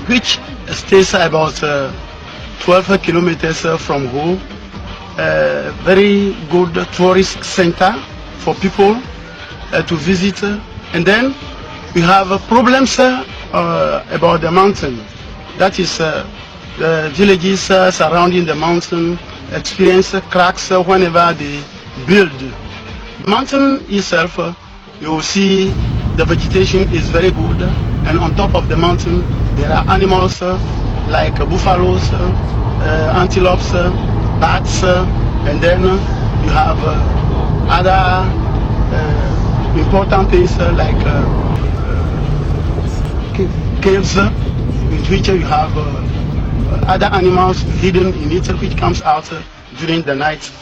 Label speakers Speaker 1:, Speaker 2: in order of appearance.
Speaker 1: which stays about 12 kilometers from home. Very good tourist center for people to visit. And then we have problems about the mountain. That is the villages surrounding the mountain experience cracks whenever they build. The mountain itself, you will see the vegetation is very good, and on top of the mountain there are animals like buffaloes, antelopes, bats, and then you have other important things like caves in which you have other animals hidden in it which comes out during the night.